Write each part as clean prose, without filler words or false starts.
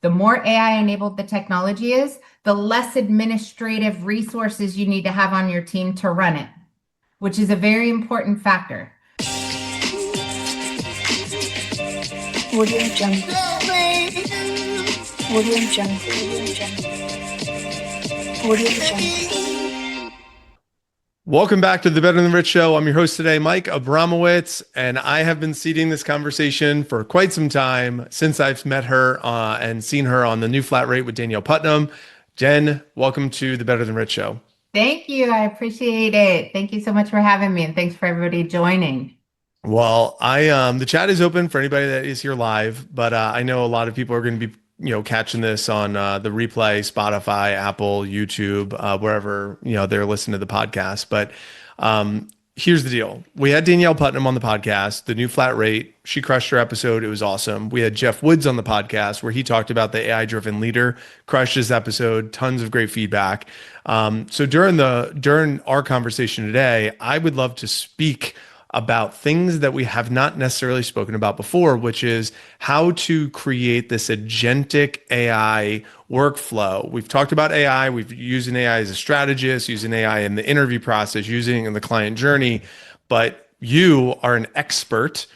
The more AI enabled the technology is, the less administrative resources you need to have on your team to run it, which is a very important factor. Audio Jungle. Audio Jungle. Audio Jungle. Welcome back to the Better Than Rich Show. I'm your host today, Mike Abramowitz, and I have been seeding this conversation for quite some time since I've met her and seen her on the new flat rate with Danielle Putnam. Jen, welcome to the Better Than Rich Show. Thank you. I appreciate it. Thank you so much for having me, and thanks for everybody joining. Well, the chat is open for anybody that is here live, but I know a lot of people are going to be catching this on the replay, Spotify, Apple, YouTube, wherever they're listening to the podcast. But here's the deal: we had Danielle Putnam on the podcast, the new flat rate. She crushed her episode; it was awesome. We had Jeff Woods on the podcast where he talked about the AI-driven leader, crushed his episode, tons of great feedback. So during our conversation today, I would love to speak about things that we have not necessarily spoken about before, which is how to create this agentic AI workflow. We've talked about AI. We've used AI as a strategist, using AI in the interview process, using it in the client journey. But you are an expert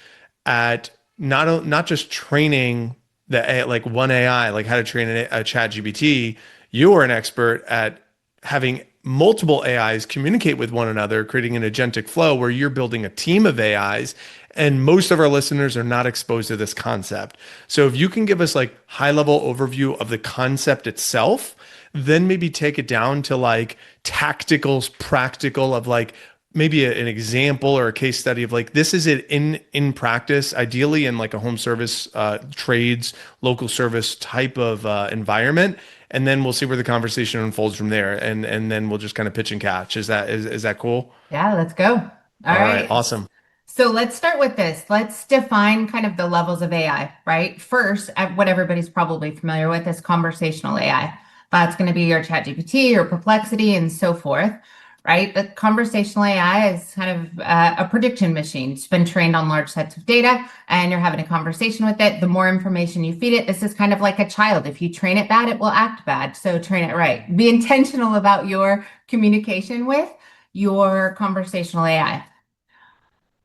at not just training the AI, like one AI, like how to train a chat GPT. You are an expert at having multiple AIs communicate with one another, creating an agentic flow where you're building a team of AIs. And most of our listeners are not exposed to this concept. So if you can give us like high level overview of the concept itself, then maybe take it down to like tacticals, practical of like maybe an example or a case study of like, this is it in practice, ideally in like a home service, trades, local service type of environment. And then we'll see where the conversation unfolds from there. And then we'll just kind of pitch and catch. Is that cool? Yeah, let's go. All right. Awesome. So let's start with this. Let's define kind of the levels of AI, right? First, what everybody's probably familiar with is conversational AI. That's going to be your ChatGPT, your Perplexity, and so forth, right? The conversational AI is kind of a prediction machine. It's been trained on large sets of data, and you're having a conversation with it. The more information you feed it, this is kind of like a child. If you train it bad, it will act bad. So train it right. Be intentional about your communication with your conversational AI.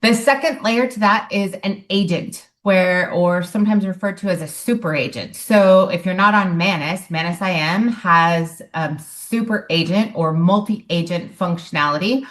The second layer to that is an agent, or sometimes referred to as a super agent. So if you're not on Manus IM has super agent or multi-agent functionality.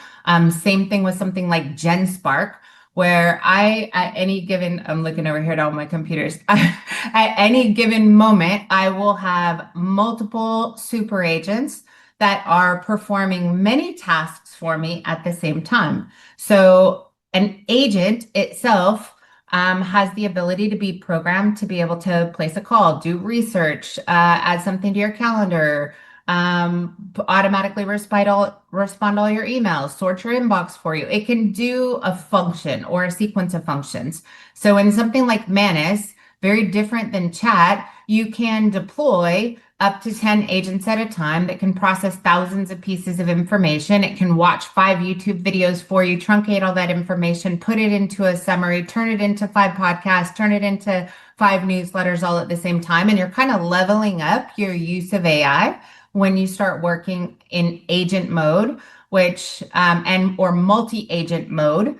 Same thing with something like GenSpark, where I'm looking over here at all my computers. At any given moment, I will have multiple super agents that are performing many tasks for me at the same time. So an agent itself has the ability to be programmed to be able to place a call, do research, add something to your calendar, automatically respond all your emails, sort your inbox for you. It can do a function or a sequence of functions. So in something like Manus, very different than chat, you can deploy up to 10 agents at a time that can process thousands of pieces of information. It can watch 5 YouTube videos for you, truncate all that information, put it into a summary, turn it into 5 podcasts, turn it into 5 newsletters all at the same time. And you're kind of leveling up your use of AI when you start working in agent mode, or multi-agent mode.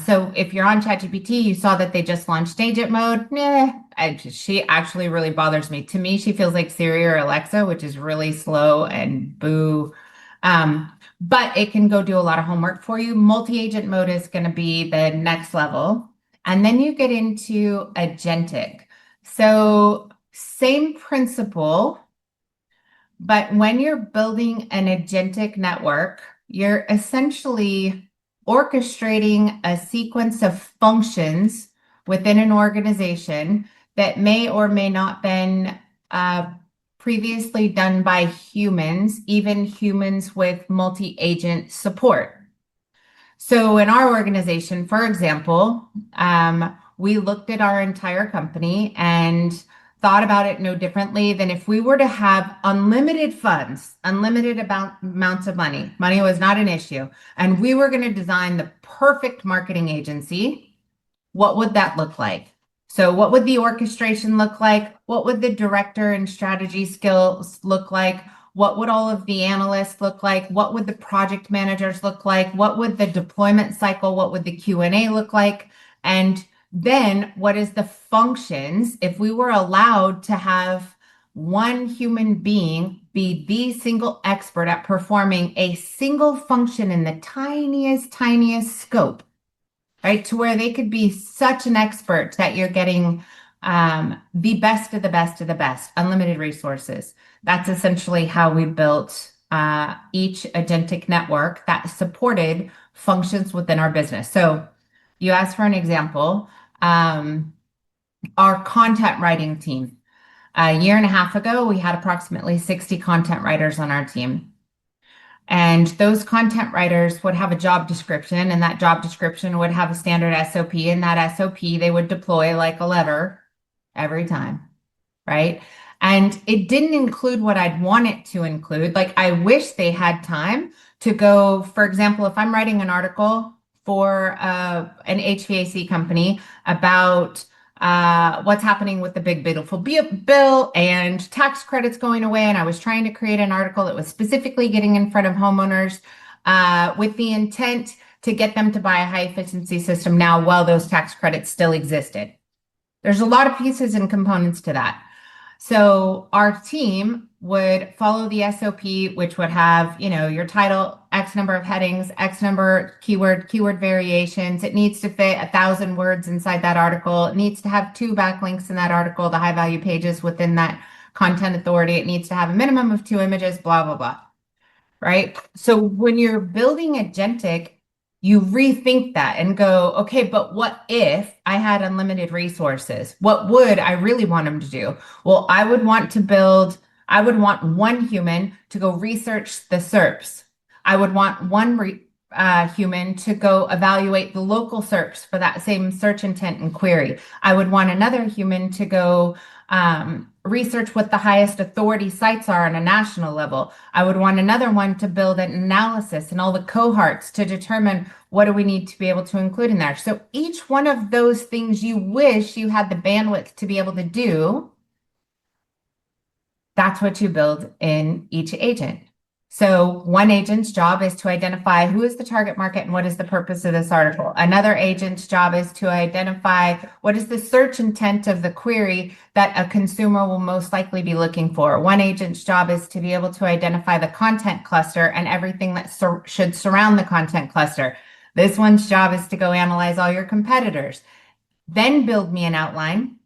So if you're on ChatGPT, you saw that they just launched agent mode. She actually really bothers me. To me, she feels like Siri or Alexa, which is really slow and boo. But it can go do a lot of homework for you. Multi-agent mode is going to be the next level. And then you get into agentic. So same principle, but when you're building an agentic network, you're essentially orchestrating a sequence of functions within an organization that may or may not been previously done by humans, even humans with multi-agent support. So in our organization, for example, we looked at our entire company and thought about it no differently than if we were to have unlimited funds, unlimited amounts of money. Money was not an issue. And we were going to design the perfect marketing agency. What would that look like? So what would the orchestration look like? What would the director and strategy skills look like? What would all of the analysts look like? What would the project managers look like? What would the deployment cycle, what would the Q&A look like? And then what is the functions? If we were allowed to have one human being be the single expert at performing a single function in the tiniest scope, right? To where they could be such an expert that you're getting the best of the best of the best, unlimited resources. That's essentially how we built each agentic network that supported functions within our business. So you asked for an example. Our content writing team. A year and a half ago, we had approximately 60 content writers on our team. And those content writers would have a job description, and that job description would have a standard SOP. And that SOP they would deploy like a lever every time, right? And it didn't include what I'd want it to include. Like, I wish they had time to go, for example, if I'm writing an article for an HVAC company about what's happening with the big beautiful bill and tax credits going away. And I was trying to create an article that was specifically getting in front of homeowners with the intent to get them to buy a high efficiency system now while those tax credits still existed. There's a lot of pieces and components to that. So our team would follow the SOP, which would have, your title, X number of headings, X number keyword variations. It needs to fit 1,000 words inside that article. It needs to have 2 backlinks in that article, the high value pages within that content authority. It needs to have a minimum of 2 images, blah, blah, blah. Right? So when you're building agentic, you rethink that and go, okay, but what if I had unlimited resources? What would I really want them to do? Well, I would want one human to go research the SERPs. I would want one human to go evaluate the local SERPs for that same search intent and query. I would want another human to go research what the highest authority sites are on a national level. I would want another one to build an analysis and all the cohorts to determine what do we need to be able to include in there. So each one of those things you wish you had the bandwidth to be able to do, that's what you build in each agent. So one agent's job is to identify who is the target market and what is the purpose of this article. Another agent's job is to identify what is the search intent of the query that a consumer will most likely be looking for. One agent's job is to be able to identify the content cluster and everything that should surround the content cluster. This one's job is to go analyze all your competitors, then build me an outline.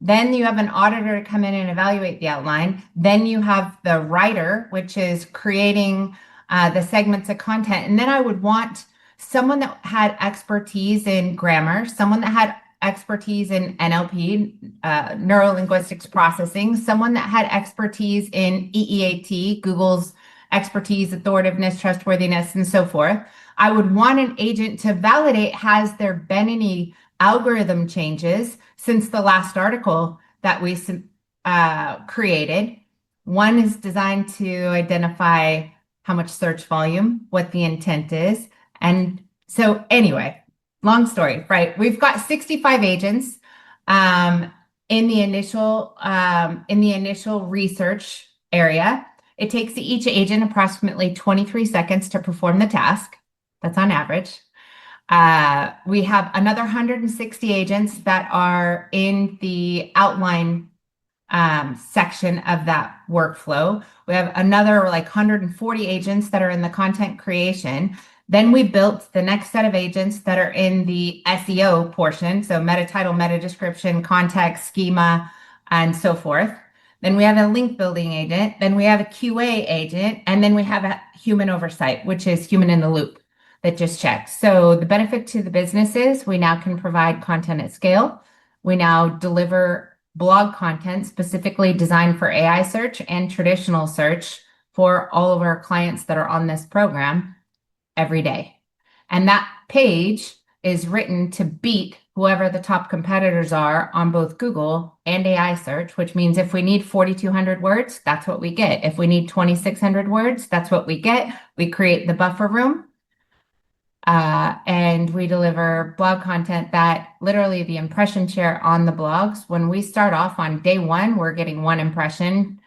Then you have an auditor to come in and evaluate the outline. Then you have the writer, which is creating the segments of content. And then I would want someone that had expertise in grammar, someone that had expertise in NLP, neuro-linguistics processing, someone that had expertise in EEAT, Google's expertise, authoritativeness, trustworthiness, and so forth. I would want an agent to validate, has there been any algorithm changes since the last article that we created. One is designed to identify how much search volume, what the intent is. And so anyway, long story, right? We've got 65 agents in the initial research area. It takes each agent approximately 23 seconds to perform the task. That's on average. We have another 160 agents that are in the outline section of that workflow. We have another like 140 agents that are in the content creation. Then we built the next set of agents that are in the SEO portion. So meta title, meta description, context, schema, and so forth. Then we have a link building agent. Then we have a QA agent. And then we have a human oversight, which is human in the loop that just checks. So the benefit to the business is we now can provide content at scale. We now deliver blog content specifically designed for AI search and traditional search for all of our clients that are on this program every day. And that page is written to beat whoever the top competitors are on both Google and AI search, which means if we need 4,200 words, that's what we get. If we need 2,600 words, that's what we get. We create the buffer room. And we deliver blog content that literally the impression share on the blogs. When we start off on day one, we're getting 1 impression.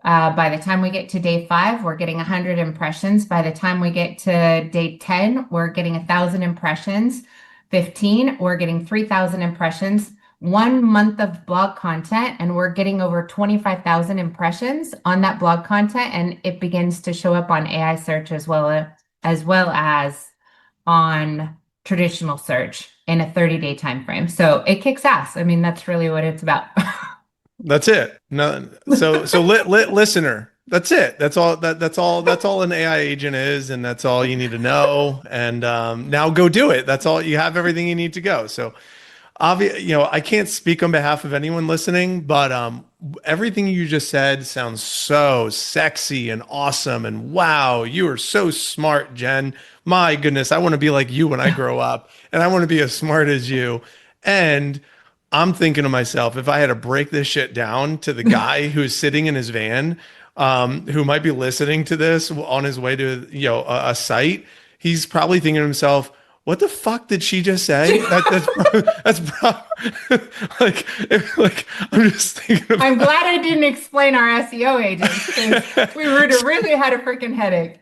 By the time we get to day 5, we're getting 100 impressions. By the time we get to day 10, we're getting 1,000 impressions. 15, we're getting 3,000 impressions. 1 month of blog content, and we're getting over 25,000 impressions on that blog content, and it begins to show up on AI search as well as on traditional search in a 30-day time frame. So it kicks ass. I mean, that's really what it's about. That's it. No, so listener, that's it. That's all an AI agent is, and that's all you need to know. And now go do it. That's all you have. Everything you need to go. So I can't speak on behalf of anyone listening, but everything you just said sounds so sexy and awesome. And wow, you are so smart, Jen. My goodness, I want to be like you when I grow up, and I want to be as smart as you. And I'm thinking to myself, if I had to break this shit down to the guy who's sitting in his van, who might be listening to this on his way to, a site, he's probably thinking to himself, what the fuck did she just say? Like I'm just thinking about. I'm glad I didn't explain our SEO agents, because we would have really had a freaking headache.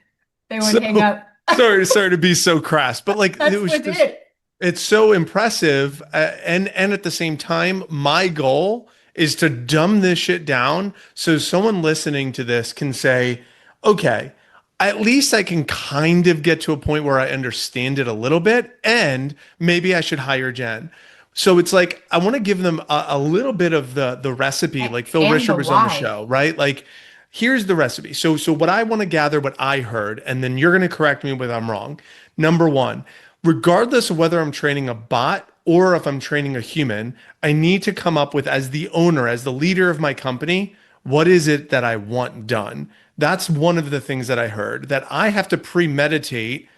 They would hang up. Sorry to be so crass, but like That's it was just, legit. it's so impressive, and at the same time, my goal is to dumb this shit down so someone listening to this can say, okay, at least I can kind of get to a point where I understand it a little bit, and maybe I should hire Jen. So it's like I want to give them a little bit of the recipe, like Phil And Risher the was on the why. show, right? Like here's the recipe. So what I want to gather, what I heard, and then you're going to correct me if I'm wrong. Number one, regardless of whether I'm training a bot or if I'm training a human, I need to come up with, as the owner, as the leader of my company, what is it that I want done? That's one of the things that I heard, that I have to premeditate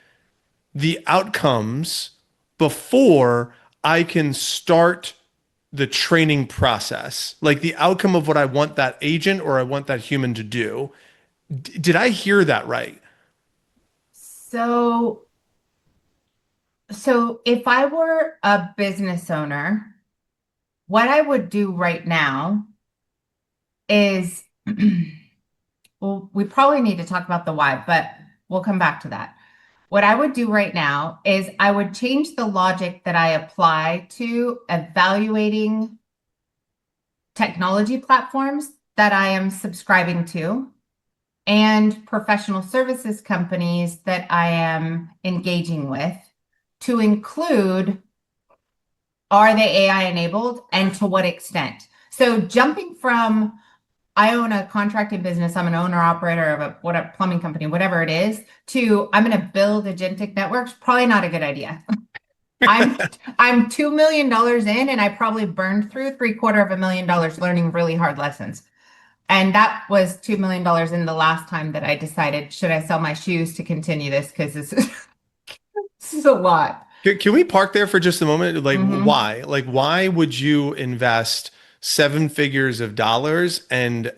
the outcomes before I can start the training process, like the outcome of what I want that agent or I want that human to do. Did I hear that right? So, so if I were a business owner, what I would do right now is, well, we probably need to talk about the why, but we'll come back to that. What I would do right now is I would change the logic that I apply to evaluating technology platforms that I am subscribing to and professional services companies that I am engaging with, to include, are they AI enabled and to what extent? So jumping from, I own a contracting business, I'm an owner operator of a plumbing company, whatever it is, to I'm going to build agentic networks, probably not a good idea. I'm $2 million in, and I probably burned through $750,000 learning really hard lessons. And that was $2 million in the last time that I decided, should I sell my shoes to continue this? Because this is a lot. Can we park there for just a moment? Like, Mhm. why? Like, why would you invest seven figures of dollars and,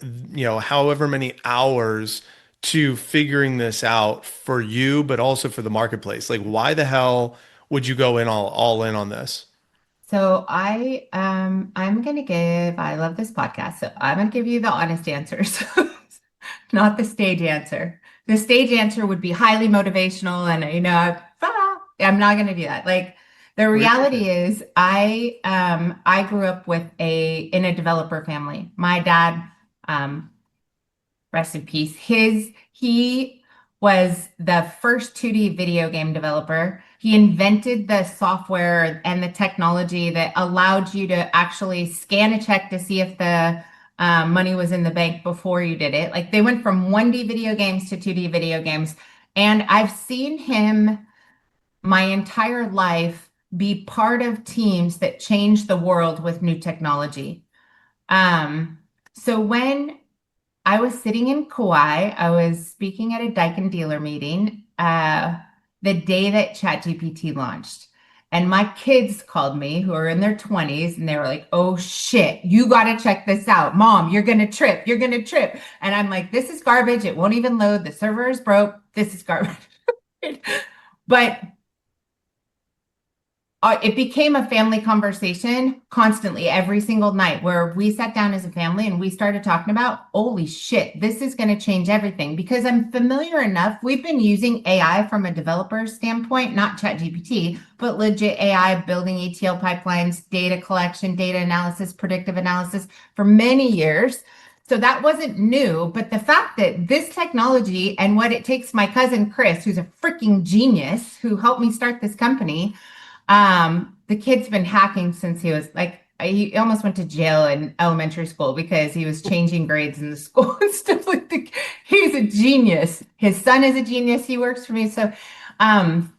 however many hours to figuring this out for you, but also for the marketplace? Like, why the hell would you go in all in on this? So I'm gonna give, I love this podcast, so I'm gonna give you the honest answers, not the stage answer. The stage answer would be highly motivational, and I'm not gonna do that. Like, the reality is I grew up in a developer family. My dad, um rest in peace. He was the first 2D video game developer. He invented the software and the technology that allowed you to actually scan a check to see if the money was in the bank before you did it. Like, they went from 1D video games to 2D video games. And I've seen him my entire life be part of teams that change the world with new technology. So when I was sitting in Kauai. I was speaking at a Daikin dealer meeting the day that ChatGPT launched. And my kids called me, who are in their 20s, and they were like, oh shit, you got to check this out. Mom, you're going to trip. You're going to trip. And I'm like, this is garbage. It won't even load. The server is broke. This is garbage. But it became a family conversation constantly every single night where we sat down as a family and we started talking about, holy shit, this is going to change everything because I'm familiar enough. We've been using AI from a developer standpoint, not ChatGPT, but legit AI building ETL pipelines, data collection, data analysis, predictive analysis for many years. So that wasn't new, but the fact that this technology and what it takes my cousin Chris, who's a freaking genius, who helped me start this company, the kid's been hacking since he was like, he almost went to jail in elementary school because he was changing grades in the school and stuff like that. He's a genius. His son is a genius. He works for me. So, um,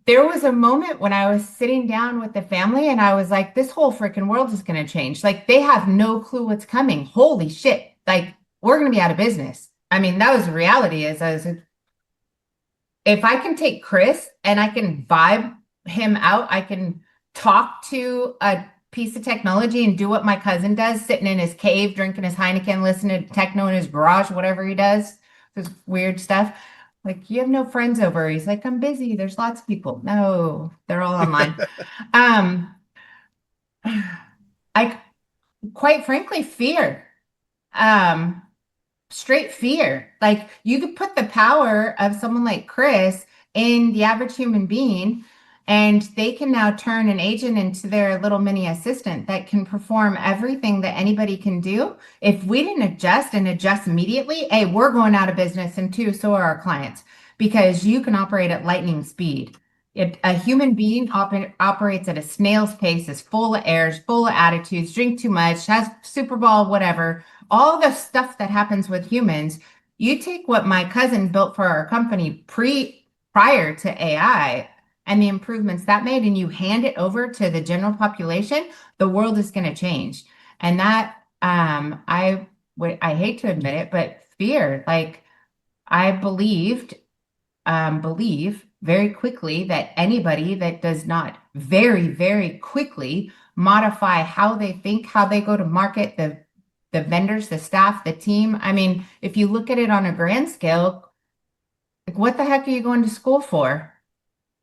there was a moment when I was sitting down with the family and I was like, this whole freaking world is going to change. Like, they have no clue what's coming. Holy shit. Like, we're going to be out of business. I mean, that was the reality is I was like, if I can take Chris and I can vibe him out, I can talk to a piece of technology and do what my cousin does, sitting in his cave, drinking his Heineken, listening to techno in his garage, whatever he does, this weird stuff. Like, you have no friends over. He's like, I'm busy. There's lots of people. No, they're all online. Um, I quite frankly fear. Um, Straight fear. Like you could put the power of someone like Chris in the average human being, and they can now turn an agent into their little mini assistant that can perform everything that anybody can do. If we didn't adjust and adjust immediately, A, we're going out of business, and two, so are our clients, because you can operate at lightning speed. A human being operates at a snail's pace, is full of airs, full of attitudes, drink too much, has Super Bowl, whatever, all the stuff that happens with humans. You take what my cousin built for our company prior to AI and the improvements that made, and you hand it over to the general population, the world is going to change. And that I hate to admit it, but fear, like I believe very quickly that anybody that does not very, very quickly modify how they think, how they go to market, the vendors, the staff, the team. I mean, if you look at it on a grand scale, like what the heck are you going to school for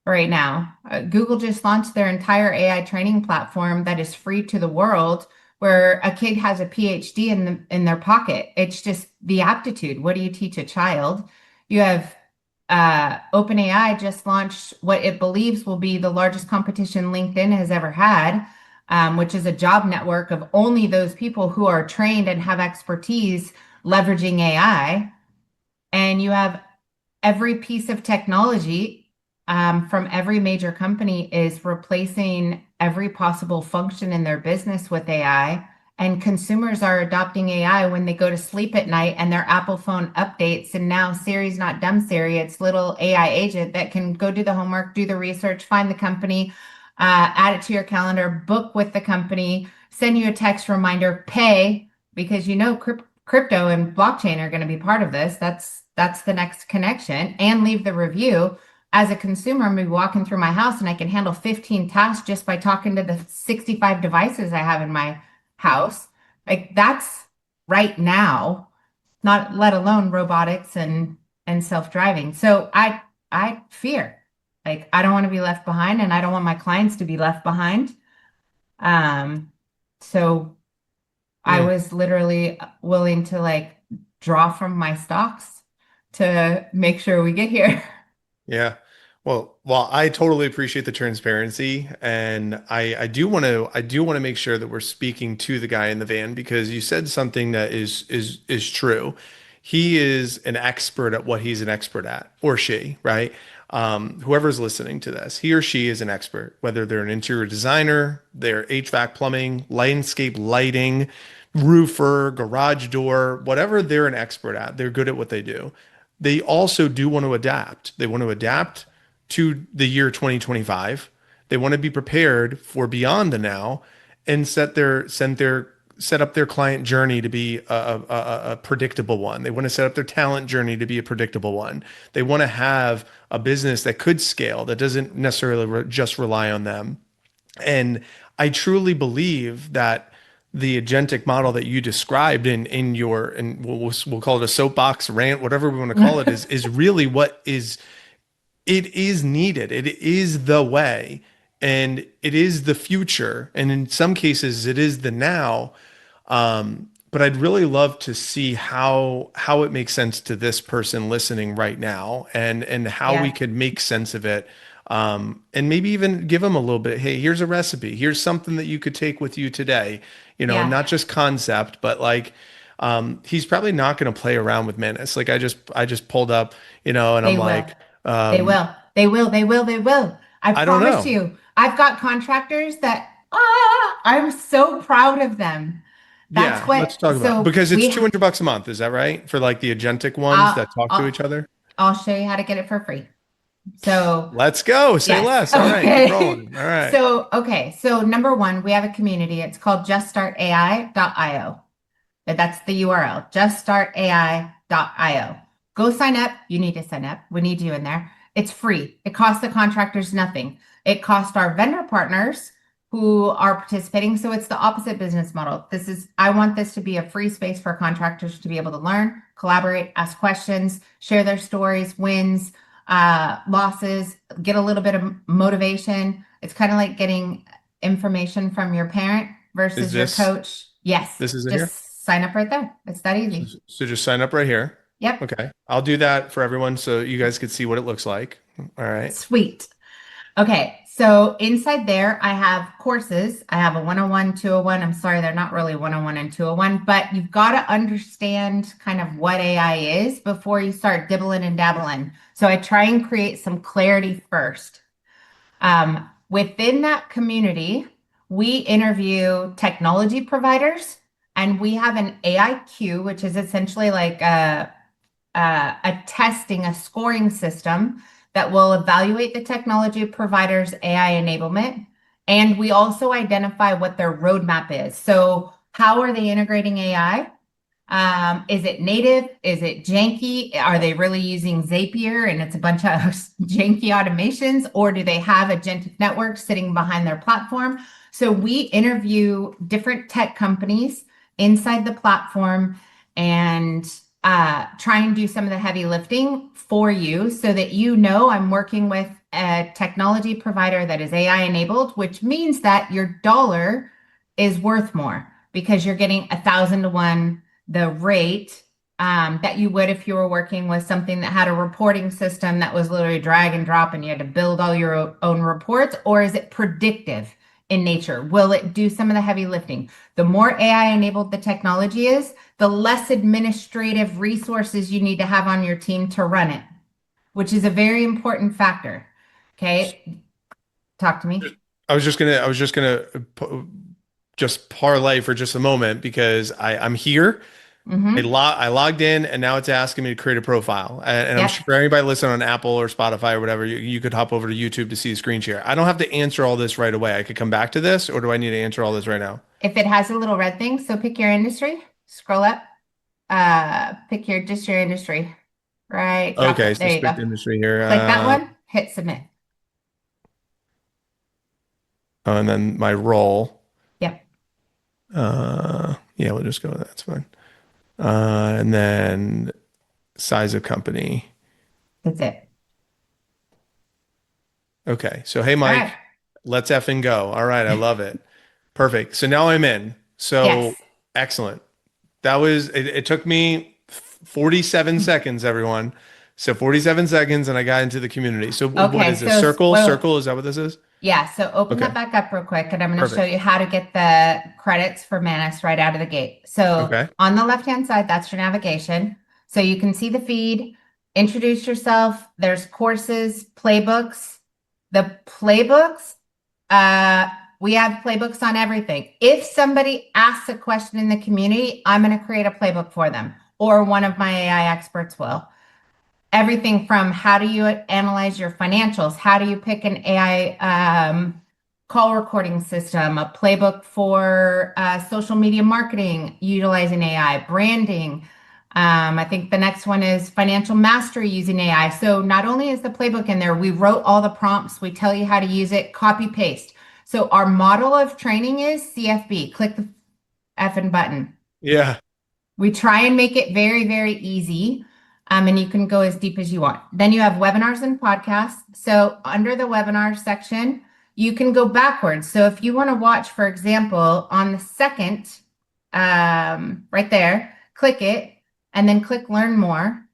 right now? Google just launched their entire AI training platform that is free to the world, where a kid has a PhD in their pocket. It's just the aptitude. What do you teach a child? You have OpenAI just launched what it believes will be the largest competition LinkedIn has ever had, which is a job network of only those people who are trained and have expertise leveraging AI. And you have every piece of technology from every major company is replacing every possible function in their business with AI. And consumers are adopting AI when they go to sleep at night and their Apple phone updates. And now Siri's not dumb Siri, it's little AI agent that can go do the homework, do the research, find the company, add it to your calendar, book with the company, send you a text reminder, pay, because you know crypto and blockchain are going to be part of this. That's the next connection, and leave the review. As a consumer, I'm walking through my house and I can handle 15 tasks just by talking to the 65 devices I have in my house. Like that's right now, not let alone robotics and self-driving. So I fear. Like I don't want to be left behind and I don't want my clients to be left behind. So I Mm, was literally willing to like draw from my stocks to make sure we get here. yeah. Well, I totally appreciate the transparency, and I do want to make sure that we're speaking to the guy in the van because you said something that is true. He is an expert at what he's an expert at, or she, right? Whoever's listening to this, he or she is an expert, whether they're an interior designer, they're HVAC, plumbing, landscape lighting, roofer, garage door, whatever they're an expert at, they're good at what they do. They also do want to adapt. They want to adapt to the year 2025. They want to be prepared for beyond the now and set up their client journey to be a predictable one. They want to set up their talent journey to be a predictable one. They want to have a business that could scale, that doesn't necessarily just rely on them. And I truly believe that the agentic model that you described in your, and we'll call it a soapbox rant, whatever we want to call it, is really what is it is needed. It is the way, and it is the future. And in some cases, it is the now. But I'd really love to see how it makes sense to this person listening right now, and how we Yeah. could make sense of it. And maybe even give them a little bit. Hey, here's a recipe. Here's something that you could take with you today. Yeah. Not just concept, but like, he's probably not going to play around with minutes. Like I just pulled up, and I'm They will. like, They will. They will. They will. They will. I I don't promise know. you. I've got contractors that I'm so proud of them. That's Yeah, what, let's talk about it. so Because it's we 200 bucks a month. Is that right? For like the agentic ones I'll, that talk to I'll each other? I'll show you how to get it for free. So, Let's go. Say yes. less. All right, keep Okay. rolling. All right. So, okay. So, number one, we have a community. It's called juststartai.io. That's the URL, juststartai.io. Go sign up. You need to sign up. We need you in there. It's free. It costs the contractors nothing. It costs our vendor partners who are participating. So it's the opposite business model. I want this to be a free space for contractors to be able to learn, collaborate, ask questions, share their stories, wins, losses, get a little bit of motivation. It's kind of like getting information from your parent Is versus your this coach. Yes, this is it here? just sign up right there. It's that So, easy. so just sign up right here. Yep. Okay. I'll do that for everyone so you guys could see what it looks like. All right. Sweet. Okay, so inside there, I have courses. I have a 101, 201. I'm sorry, they're not really 101 and 201, but you've got to understand kind of what AI is before you start dibbling and dabbling. So I try and create some clarity first. Within that community, we interview technology providers, and we have an AI queue, which is essentially like a testing, a scoring system that will evaluate the technology provider's AI enablement. And we also identify what their roadmap is. So, how are they integrating AI? Is it native? Is it janky? Are they really using Zapier and it's a bunch of janky automations? Or do they have agentic networks sitting behind their platform? So we interview different tech companies inside the platform and try and do some of the heavy lifting for you so that I'm working with a technology provider that is AI enabled, which means that your dollar is worth more because you're getting 1,000 to 1 the rate that you would if you were working with something that had a reporting system that was literally drag and drop and you had to build all your own reports? Or is it predictive in nature? Will it do some of the heavy lifting? The more AI enabled the technology is, the less administrative resources you need to have on your team to run it, which is a very important factor. Okay, talk to me. Just parlay for just a moment because I'm here. Mm-hmm. I logged in and now it's asking me to create a profile. And I'm Yep. sure for anybody listening on Apple or Spotify or whatever, you could hop over to YouTube to see a screen share. I don't have to answer all this right away. I could come back to this, or do I need to answer all this right now? If it has a little red thing, so pick your industry, scroll up, pick your industry, right? Drop Okay, it. so There you speak go. to industry here. Click that one, hit submit. And then my role. Yep, Yeah, we'll just go with that. That's fine. And then size of company. that's it. Okay. So, hey, All right. Mike, let's effing go. All right. I love it. Perfect. So now I'm in. So Yes. excellent. It took me 47 seconds, everyone. So 47 seconds and I got into the community. So what Okay, is this? so Circle? well, Circle? Is that what this is? yeah, so open Okay. that back up real quick, and I'm going to show Perfect. you how to get the credits for Manus right out of the gate. So Okay. on the left-hand side, that's your navigation. So you can see the feed, introduce yourself. There's courses, playbooks. The playbooks, we have playbooks on everything. If somebody asks a question in the community, I'm going to create a playbook for them, or one of my AI experts will. Everything from how do you analyze your financials? How do you pick an AI call recording system? A playbook for social media marketing utilizing AI, branding. I think the next one is financial mastery using AI. So not only is the playbook in there, we wrote all the prompts. We tell you how to use it, copy paste. So our model of training is CFB. Click the effing button. Yeah. We try and make it very, very easy. And you can go as deep as you want. Then you have webinars and podcasts. So under the webinar section, you can go backwards. So if you want to watch, for example, on the second, right there, click it and then click learn more.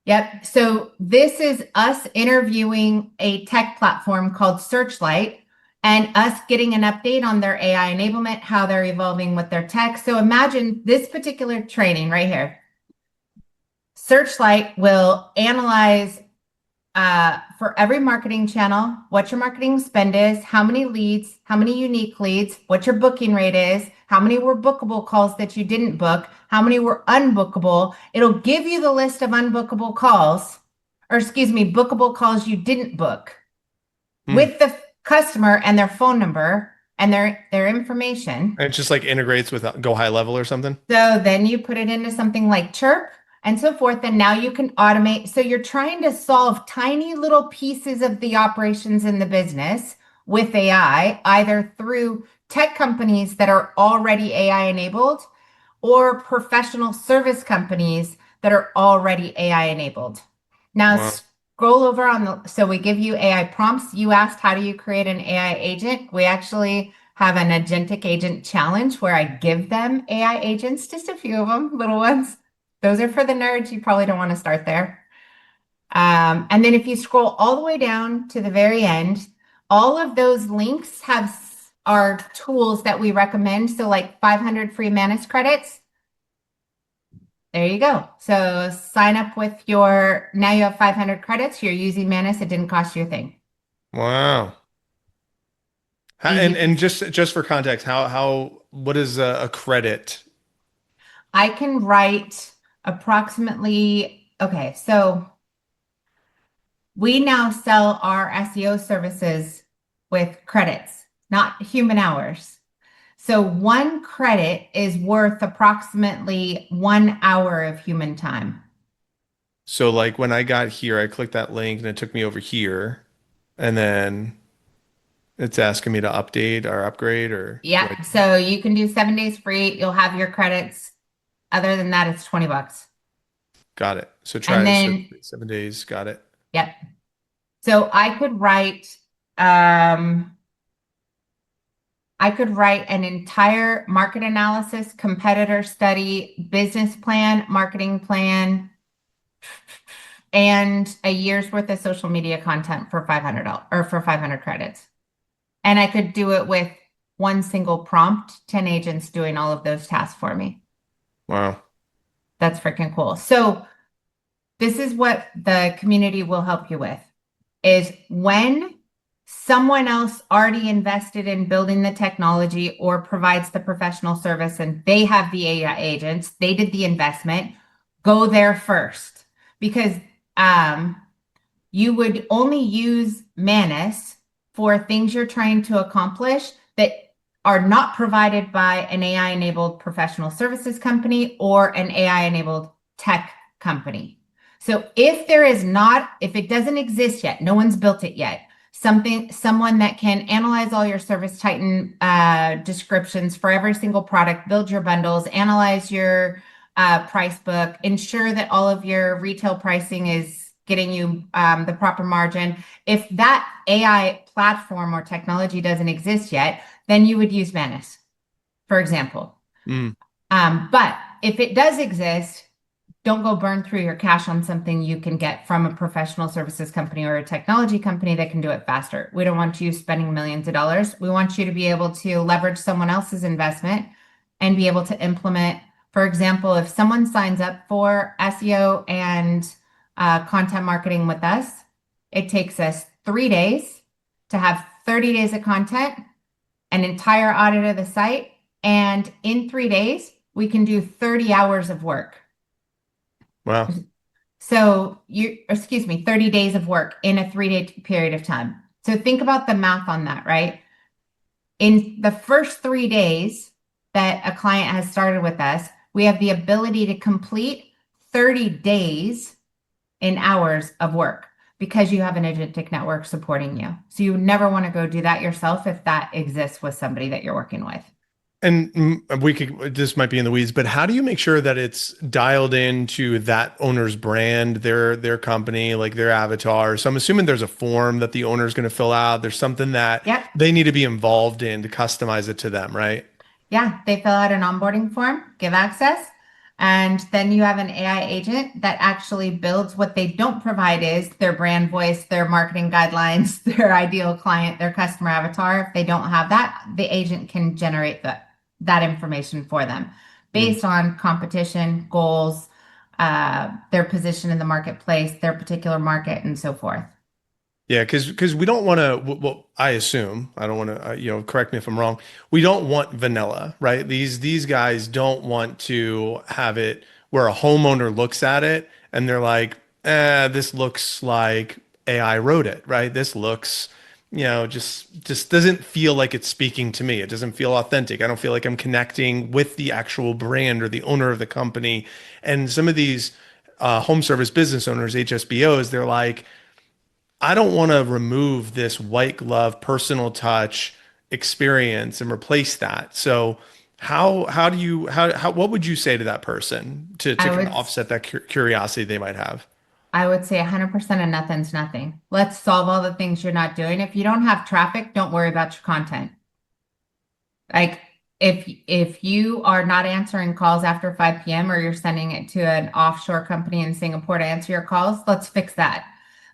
Yep. So this is us interviewing a tech platform called Searchlight and us getting an update on their AI enablement, how they're evolving with their tech. So imagine this particular training right here. Searchlight will analyze for every marketing channel, what your marketing spend is, how many leads, how many unique leads, what your booking rate is, how many were bookable calls that you didn't book, how many were unbookable. It'll give you the list of unbookable calls, or excuse me, bookable calls you didn't book with the customer and their phone number and their information. And it just like integrates with Go High Level or something. So then you put it into something like Chirp and so forth. And now you can automate. So you're trying to solve tiny little pieces of the operations in the business with AI, either through tech companies that are already AI enabled or professional service companies that are already AI enabled. Now, Wow. scroll over on so we give you AI prompts. You asked, how do you create an AI agent? We actually have an agentic agent challenge where I give them AI agents, just a few of them, little ones. Those are for the nerds. You probably don't want to start there. And then if you scroll all the way down to the very end, all of those links are tools that we recommend. So like 500 free Manus credits. There you go. So sign up with now you have 500 credits. You're using Manus. It didn't cost you a thing. Wow. Easy. And just for context, what is a credit? I can write approximately, okay, so we now sell our SEO services with credits, not human hours. So one credit is worth approximately 1 hour of human time. So like when I got here, I clicked that link and it took me over here, and then it's asking me to update or upgrade or do Yeah, I so you can do 7 days free. You'll have your credits. Other than that, it's $20. got it. And then, 7 days, got it. yep. So um, I could write an entire market analysis, competitor study, business plan, marketing plan, and a year's worth of social media content for $500 or for 500 credits. And I could do it with one single prompt, 10 agents doing all of those tasks for me. Wow. That's freaking cool. So this is what the community will help you with is when someone else already invested in building the technology or provides the professional service and they have the AI agents, they did the investment, go there first because you would only use Manus for things you're trying to accomplish that are not provided by an AI enabled professional services company or an AI enabled tech company. So if it doesn't exist yet, no one's built it yet, someone that can analyze all your Service Titan descriptions for every single product, build your bundles, analyze your price book, ensure that all of your retail pricing is getting you the proper margin. If that AI platform or technology doesn't exist yet, then you would use Manus, for example. But if it does exist, don't go burn through your cash on something you can get from a professional services company or a technology company that can do it faster. We don't want you spending millions of dollars. We want you to be able to leverage someone else's investment and be able to implement. For example, if someone signs up for SEO and content marketing with us, it takes us 3 days to have 30 days of content, an entire audit of the site, and in 3 days, we can do 30 hours of work. Wow. So 30 days of work in a 3-day period of time. So think about the math on that, right? In the first 3 days that a client has started with us, we have the ability to complete 30 days in hours of work because you have an agentic network supporting you. So you never want to go do that yourself if that exists with somebody that you're working with. And we could, this might be in the weeds, but how do you make sure that it's dialed into that owner's brand, their company, like their avatar? So I'm assuming there's a form that the owner is going to fill out. There's something that Yep. they need to be involved in to customize it to them, right? Yeah, they fill out an onboarding form, give access, and then you have an AI agent that actually builds what they don't provide is their brand voice, their marketing guidelines, their ideal client, their customer avatar. If they don't have that, the agent can generate that information for them Mm. based on competition, goals, their position in the marketplace, their particular market, and so forth. Yeah, because we don't want to. Well, I assume I don't want to. Correct me if I'm wrong. We don't want vanilla, right? These guys don't want to have it where a homeowner looks at it and they're like, this looks like AI wrote it, right? This looks, just doesn't feel like it's speaking to me. It doesn't feel authentic. I don't feel like I'm connecting with the actual brand or the owner of the company. And some of these home service business owners, HSBOs, they're like, I don't want to remove this white glove personal touch experience and replace that. So how do you how what would you say to that person to I kind would of offset that curiosity they might have? I would say 100% of nothing's nothing. Let's solve all the things you're not doing. If you don't have traffic, don't worry about your content. Like if you are not answering calls after 5 p.m. or you're sending it to an offshore company in Singapore to answer your calls, let's fix that.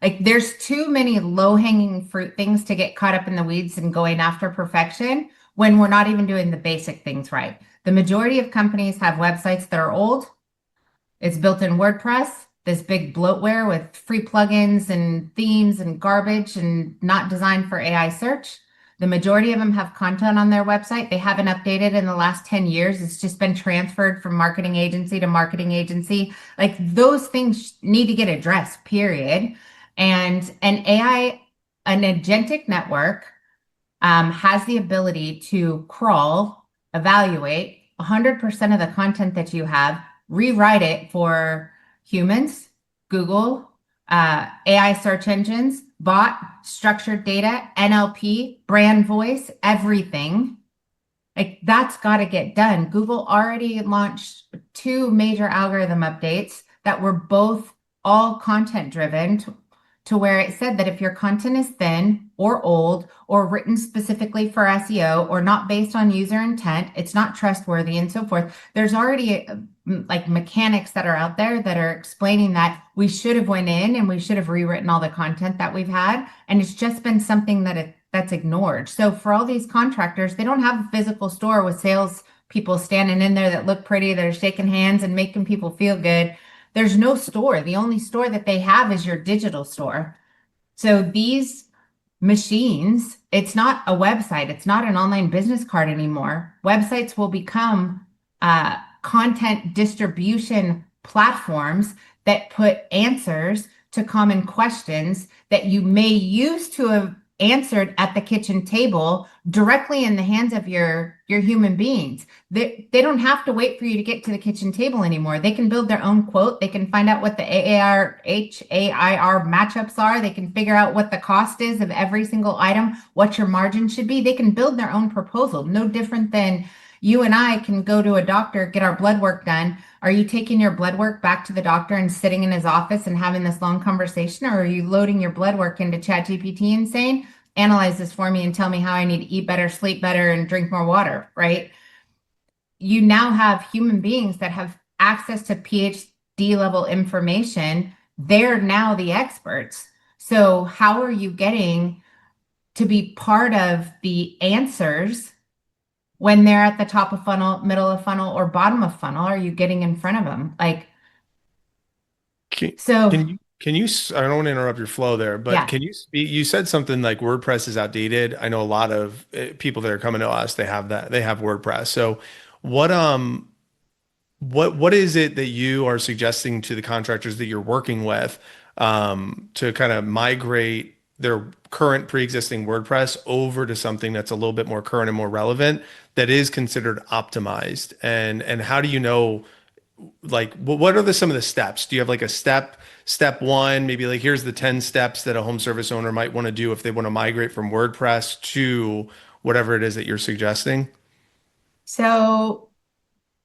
Like there's too many low-hanging fruit things to get caught up in the weeds and going after perfection when we're not even doing the basic things right. The majority of companies have websites that are old. It's built in WordPress, this big bloatware with free plugins and themes and garbage and not designed for AI search. The majority of them have content on their website. They haven't updated in the last 10 years. It's just been transferred from marketing agency to marketing agency. Like those things need to get addressed, period. And an AI, an agentic network has the ability to crawl, evaluate 100% of the content that you have, rewrite it for humans, Google, AI search engines, bot, structured data, NLP, brand voice, everything. Like that's got to get done. Google already launched two major algorithm updates that were both all content driven to where it said that if your content is thin or old or written specifically for SEO or not based on user intent, it's not trustworthy and so forth. There's already like mechanics that are out there that are explaining that we should have went in and we should have rewritten all the content that we've had. And it's just been something that's ignored. So for all these contractors, they don't have a physical store with sales people standing in there that look pretty, that are shaking hands and making people feel good. There's no store. The only store that they have is your digital store. So these machines, it's not a website, it's not an online business card anymore. Websites will become content distribution platforms that put answers to common questions that you may use to have answered at the kitchen table directly in the hands of your human beings. They don't have to wait for you to get to the kitchen table anymore. They can build their own quote. They can find out what the AAR, HAIR matchups are. They can figure out what the cost is of every single item, what your margin should be. They can build their own proposal, no different than you and I can go to a doctor, get our blood work done. Are you taking your blood work back to the doctor and sitting in his office and having this long conversation? Or are you loading your blood work into ChatGPT and saying, analyze this for me and tell me how I need to eat better, sleep better, and drink more water, right? You now have human beings that have access to PhD level information. They're now the experts. So, how are you getting to be part of the answers when they're at the top of funnel, middle of funnel, or bottom of funnel? Are you getting in front of them? Like, Can, so I don't want to interrupt your flow there, but yeah. can you speak? You said something like WordPress is outdated. I know a lot of people that are coming to us, they have WordPress. So what, what is it that you are suggesting to the contractors that you're working with to kind of migrate their current pre-existing WordPress over to something that's a little bit more current and more relevant that is considered optimized? And how do you know like what are some of the steps? Do you have like a step one, maybe like here's the 10 steps that a home service owner might want to do if they want to migrate from WordPress to whatever it is that you're suggesting? So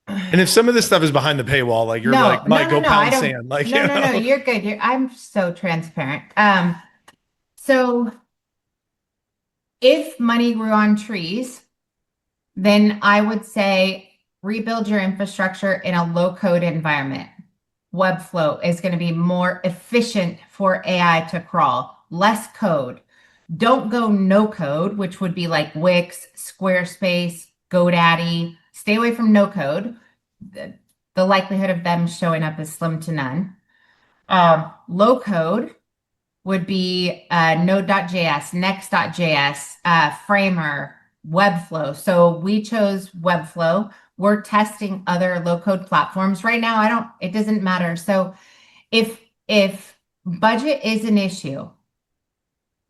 And if some of this stuff is behind the paywall, like you're no, like, no, Mike, no, go no. I pound don't. sand, like, No, no, no. You're good. I'm so transparent. So if money grew on trees, then I would say rebuild your infrastructure in a low code environment. Webflow is going to be more efficient for AI to crawl, less code. Don't go no code, which would be like Wix, Squarespace, GoDaddy. Stay away from no code. The, the likelihood of them showing up is slim to none. Low code would be Node.js, Next.js, Framer, Webflow. So we chose Webflow. We're testing other low code platforms right now. It doesn't matter. So if if budget is an issue,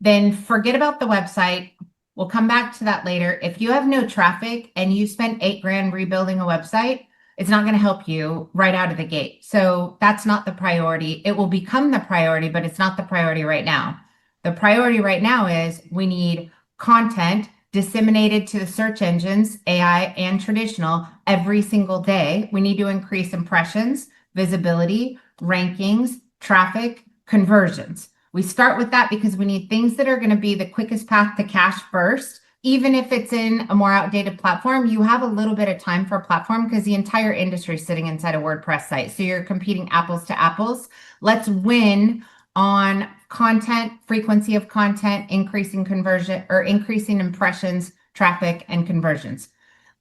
then forget about the website. We'll come back to that later. If you have no traffic and you spent 8 grand rebuilding a website, it's not going to help you right out of the gate. So that's not the priority. It will become the priority, but it's not the priority right now. The priority right now is we need content disseminated to the search engines, AI and traditional, every single day. We need to increase impressions, visibility, rankings, traffic, conversions. We start with that because we need things that are going to be the quickest path to cash first. Even if it's in a more outdated platform, you have a little bit of time for a platform because the entire industry is sitting inside a WordPress site. So you're competing apples to apples. Let's win on content, frequency of content, increasing conversion or increasing impressions, traffic, and conversions.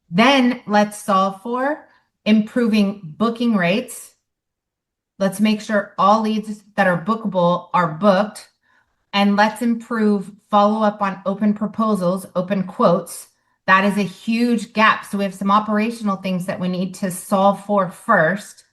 Then let's solve for improving booking rates. Let's make sure all leads that are bookable are booked. And let's improve follow up on open proposals, open quotes. That is a huge gap. So we have some operational things that we need to solve for first.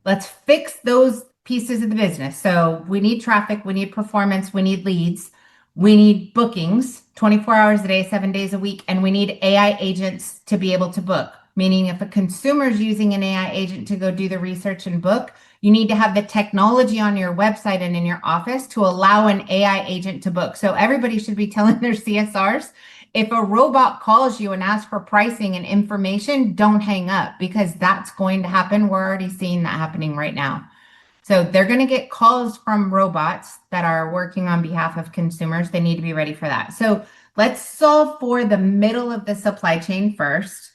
Let's fix those pieces of the business. So we need traffic, we need performance, we need leads, we need bookings 24 hours a day, 7 days a week, and we need AI agents to be able to book. Meaning, if a consumer is using an AI agent to go do the research and book, you need to have the technology on your website and in your office to allow an AI agent to book. So everybody should be telling their CSRs, if a robot calls you and asks for pricing and information, don't hang up because that's going to happen. We're already seeing that happening right now. So they're going to get calls from robots that are working on behalf of consumers. They need to be ready for that. So let's solve for the middle of the supply chain first.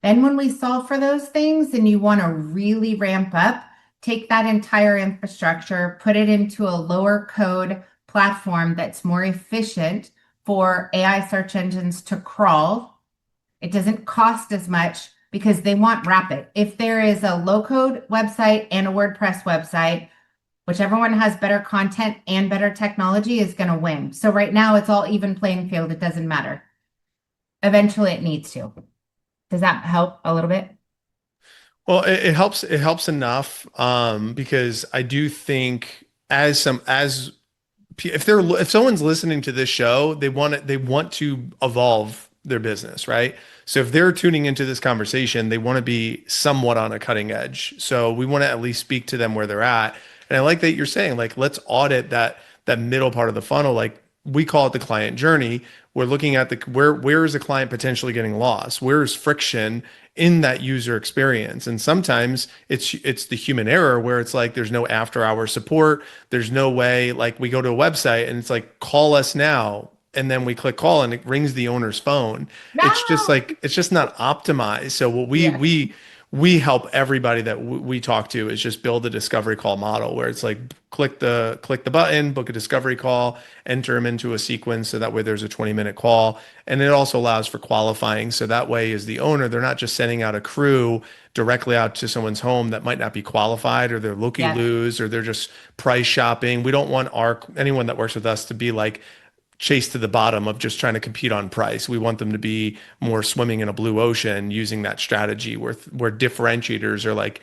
Then when we solve for those things and you want to really ramp up, take that entire infrastructure, put it into a lower code platform that's more efficient for AI search engines to crawl. It doesn't cost as much because they want rapid. If there is a low code website and a WordPress website, whichever one has better content and better technology is going to win. So right now it's all even playing field. It doesn't matter. Eventually it needs to. Does that help a little bit? Well, it helps. It helps enough because I do think if someone's listening to this show, they want to evolve their business, right? So if they're tuning into this conversation, they want to be somewhat on a cutting edge. So we want to at least speak to them where they're at. And I like that you're saying like let's audit that middle part of the funnel. Like we call it the client journey. We're looking at the where is the client potentially getting lost? Where is friction in that user experience? And sometimes it's the human error where it's like there's no after hour support. There's no way like we go to a website and it's like call us now. And then we click call and it rings the owner's phone. It's just No. like it's just not optimized. So what Yeah. we help everybody that we talk to is just build a discovery call model where it's like click the button, book a discovery call, enter them into a sequence so that way there's a 20-minute call. And it also allows for qualifying. So that way as the owner, they're not just sending out a crew directly out to someone's home that might not be qualified or they're Yeah. looky-loos or they're just price shopping. We don't want anyone that works with us to be like chase to the bottom of just trying to compete on price. We want them to be more swimming in a blue ocean using that strategy where differentiators are like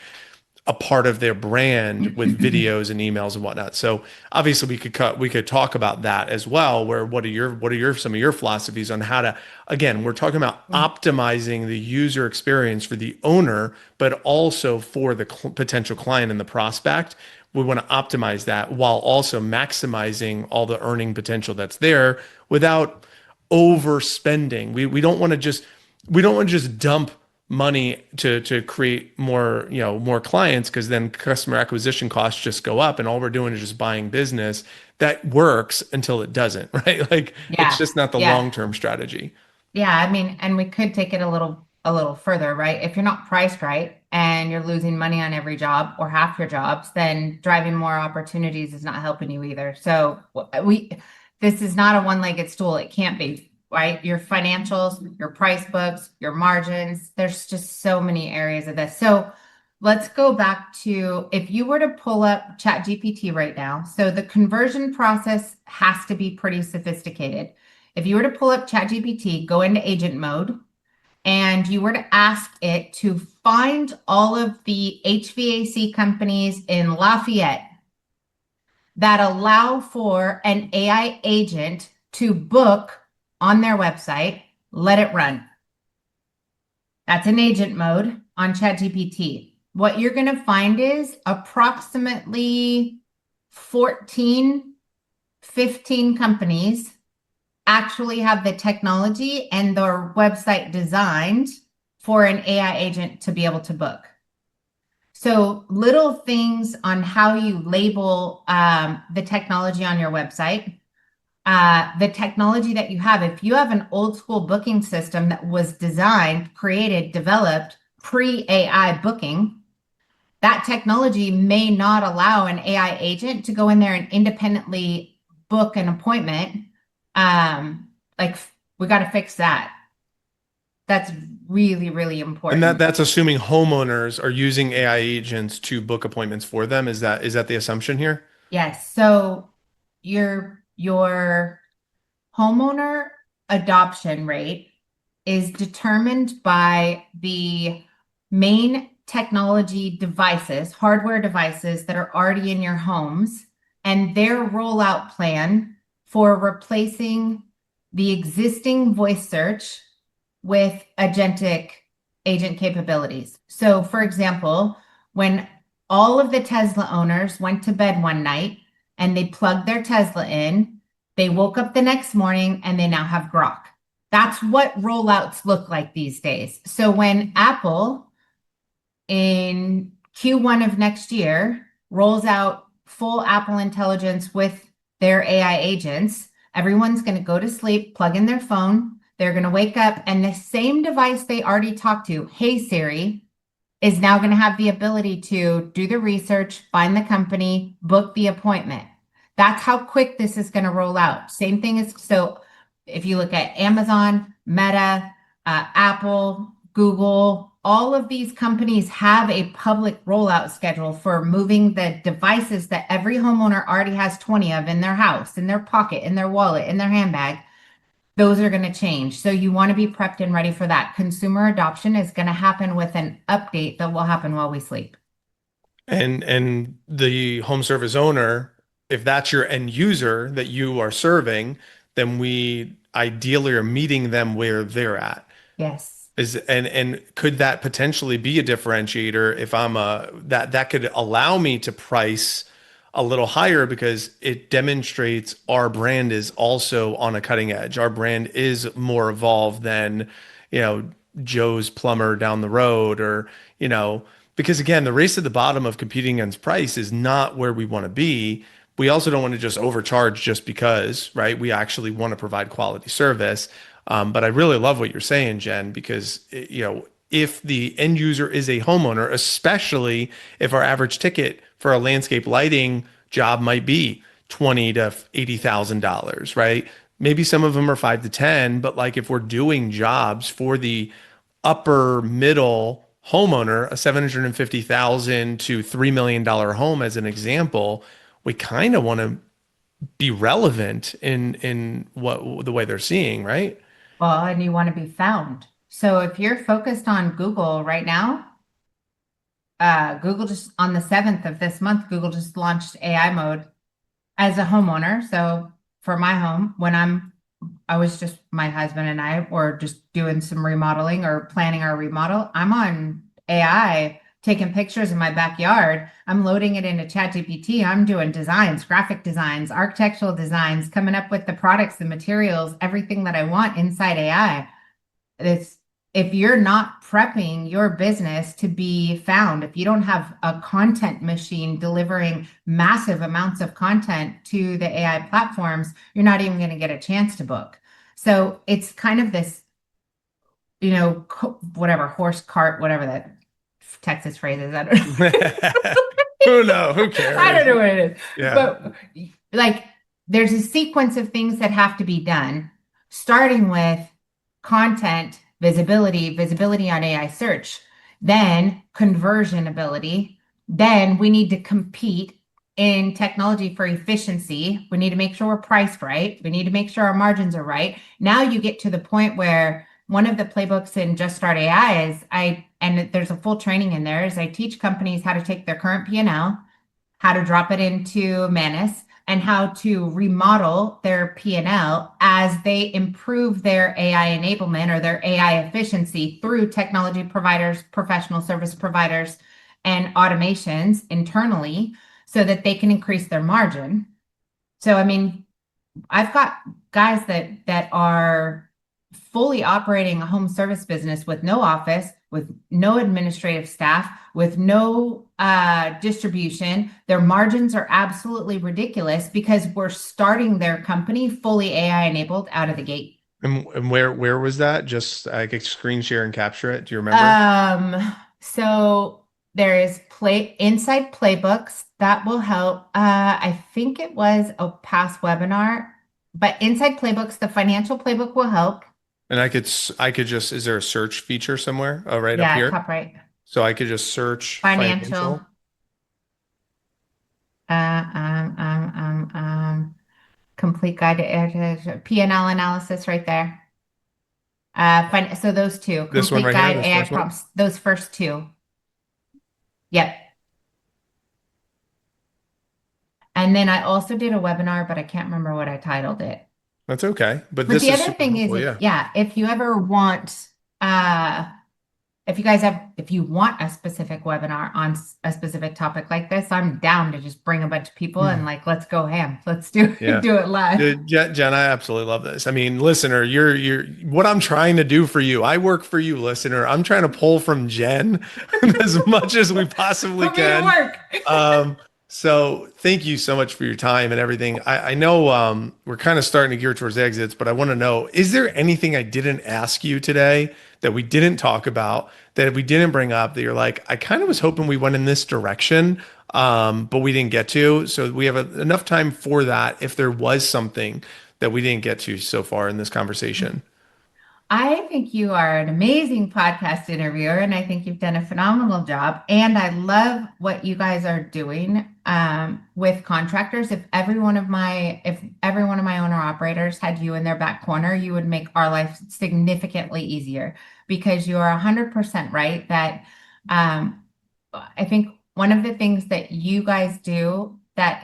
a part of their brand with videos and emails and whatnot. So obviously we could talk about that as well. Where what are your some of your philosophies on how to again, we're talking about optimizing the user experience for the owner, but also for the potential client and the prospect. We want to optimize that while also maximizing all the earning potential that's there without overspending. We don't want to just we don't want to just dump money to create more, more clients, because then customer acquisition costs just go up and all we're doing is just buying business that works until it doesn't, right? Like it's Yeah. just not the Yeah. long-term strategy. Yeah, I mean, and we could take it a little further, right? If you're not priced right and you're losing money on every job or half your jobs, then driving more opportunities is not helping you either. So this is not a one-legged stool. It can't be, right? Your financials, your price books, your margins, there's just so many areas of this. So let's go back to if you were to pull up ChatGPT right now. So the conversion process has to be pretty sophisticated. If you were to pull up ChatGPT, go into agent mode, and you were to ask it to find all of the HVAC companies in Lafayette that allow for an AI agent to book on their website, let it run. That's in agent mode on ChatGPT. What you're going to find is approximately 14, 15 companies actually have the technology and their website designed for an AI agent to be able to book. So little things on how you label the technology on your website, the technology that you have. If you have an old school booking system that was designed, created, developed pre-AI booking, that technology may not allow an AI agent to go in there and independently book an appointment. Like we got to fix that. That's really, really And important. that's assuming homeowners are using AI agents to book appointments for them. Is that the assumption here? Yes. So your homeowner adoption rate is determined by the main technology devices, hardware devices that are already in your homes, and their rollout plan for replacing the existing voice search with agentic agent capabilities. So, for example, when all of the Tesla owners went to bed one night and they plugged their Tesla in, they woke up the next morning and they now have Grok. That's what rollouts look like these days. So when Apple in Q1 of next year rolls out full Apple Intelligence with their AI agents, everyone's going to go to sleep, plug in their phone. They're going to wake up, and the same device they already talked to, Hey Siri, is now going to have the ability to do the research, find the company, book the appointment. That's how quick this is going to roll out. Same thing as so if you look at Amazon, Meta, Apple, Google, all of these companies have a public rollout schedule for moving the devices that every homeowner already has 20 of in their house, in their pocket, in their wallet, in their handbag. Those are going to change. So you want to be prepped and ready for that. Consumer adoption is going to happen with an update that will happen while we sleep. And the home service owner, if that's your end user that you are serving, then we ideally are meeting them where they're at. Yes. And could that potentially be a differentiator if I'm a that could allow me to price a little higher because it demonstrates our brand is also on a cutting edge. Our brand is more evolved than, you know, Joe's plumber down the road, or, because again, the race to the bottom of competing against price is not where we want to be. We also don't want to just overcharge just because, right? We actually want to provide quality service. But I really love what you're saying, Jen, because if the end user is a homeowner, especially if our average ticket for a landscape lighting job might be $20,000 to $80,000, right? Maybe some of them are 5 to 10, but like if we're doing jobs for the upper middle homeowner, a 750,000 to $3 million home as an example, we kind of want to be relevant in what the way they're seeing, right? Well, and you want to be found. So if you're focused on Google right now, Google just on the 7th of this month, Google just launched AI mode as a homeowner. So for my home, I was just my husband and I were just doing some remodeling or planning our remodel. I'm on AI, taking pictures in my backyard. I'm loading it into ChatGPT. I'm doing designs, graphic designs, architectural designs, coming up with the products, the materials, everything that I want inside AI. It's if you're not prepping your business to be found, if you don't have a content machine delivering massive amounts of content to the AI platforms, you're not even going to get a chance to book. So it's kind of this, whatever, horse cart, whatever that Texas phrase is. I don't know. Who knows? Who I cares? don't know what it is. Yeah. But like there's a sequence of things that have to be done, starting with content, visibility on AI search, then conversion ability. Then we need to compete in technology for efficiency. We need to make sure we're priced right. We need to make sure our margins are right. Now you get to the point where one of the playbooks in Just Start AI is and there's a full training in there, is I teach companies how to take their current P&L, how to drop it into Manus, and how to remodel their P&L as they improve their AI enablement or their AI efficiency through technology providers, professional service providers, and automations internally so that they can increase their margin. So, I mean, I've got guys that are fully operating a home service business with no office, with no administrative staff, with no distribution. Their margins are absolutely ridiculous because we're starting their company fully AI enabled out of the gate. And where was that? Just I could screen share and capture it. Do you remember? So there is inside playbooks that will help. I think it was a past webinar, but inside playbooks, the financial playbook will help. And I could just, is there a search feature somewhere? Oh, right up Yeah, here. top right. So I could just search Financial. financial. Uh, um, um, um, um, Complete guide to P&L analysis right there. So those two, This one complete right here, guide, this AI first one. prompts, those first two. Yep. And then I also did a webinar, but I can't remember what I titled it. That's okay. But But this the is other super thing is, helpful. Yeah. if you ever want, if you want a specific webinar on a specific topic like this, I'm down to just bring a bunch of people and like, let's go ham. Let's do Yeah. do it live. Dude, Jen, I absolutely love this. I mean, listener, you're what I'm trying to do for you. I work for you, listener. I'm trying to pull from Jen as much as we possibly Put me to can. work. Um, so thank you so much for your time and everything. I know we're kind of starting to gear towards exits, but I want to know, is there anything I didn't ask you today that we didn't talk about, that we didn't bring up, that you're like, I kind of was hoping we went in this direction, but we didn't get to. So we have enough time for that if there was something that we didn't get to so far in this conversation. I think you are an amazing podcast interviewer, and I think you've done a phenomenal job. And I love what you guys are doing with contractors. If every one of my owner operators had you in their back corner, you would make our life significantly easier because you are 100% right that I think one of the things that you guys do that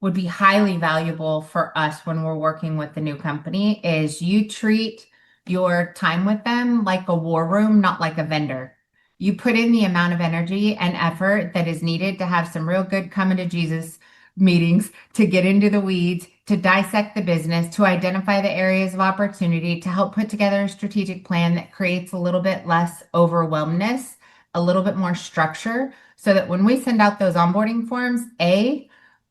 would be highly valuable for us when we're working with the new company is you treat your time with them like a war room, not like a vendor. You put in the amount of energy and effort that is needed to have some real good coming to Jesus meetings, to get into the weeds, to dissect the business, to identify the areas of opportunity, to help put together a strategic plan that creates a little bit less overwhelmness, a little bit more structure, so that when we send out those onboarding forms,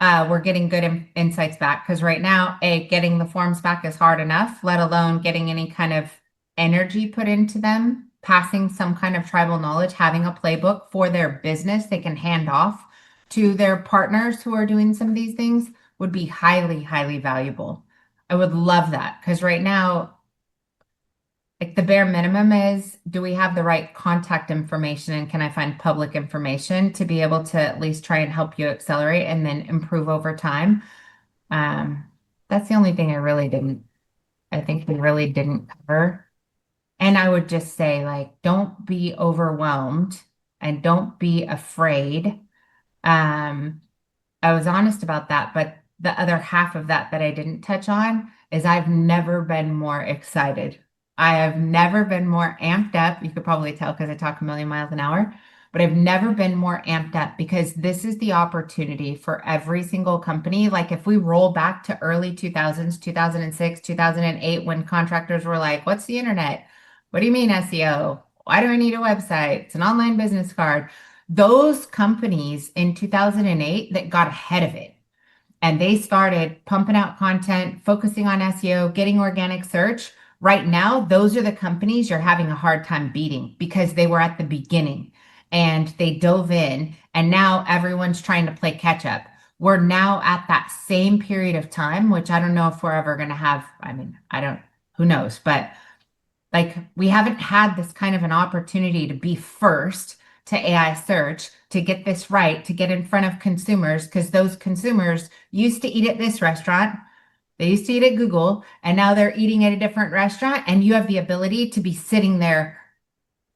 we're getting good insights back because right now, getting the forms back is hard enough, let alone getting any kind of energy put into them, passing some kind of tribal knowledge, having a playbook for their business they can hand off to their partners who are doing some of these things would be highly, highly valuable. I would love that because right now, like the bare minimum is, do we have the right contact information and can I find public information to be able to at least try and help you accelerate and then improve over time? Um, that's the only thing I think we really didn't cover. And I would just say, like, don't be overwhelmed and don't be afraid. Um, I was honest about that, but the other half of that I didn't touch on is I've never been more excited. I have never been more amped up. You could probably tell because I talk a million miles an hour, but I've never been more amped up because this is the opportunity for every single company. Like if we roll back to early 2000s, 2006, 2008, when contractors were like, what's the internet? What do you mean SEO? Why do I need a website? It's an online business card. Those companies in 2008 that got ahead of it and they started pumping out content, focusing on SEO, getting organic search. Right now, those are the companies you're having a hard time beating because they were at the beginning and they dove in, and now everyone's trying to play catch up. We're now at that same period of time, which I don't know if we're ever going to have. I mean, I don't, who knows, but like we haven't had this kind of an opportunity to be first to AI search, to get this right, to get in front of consumers, because those consumers used to eat at this restaurant. They used to eat at Google, and now they're eating at a different restaurant. And you have the ability to be sitting there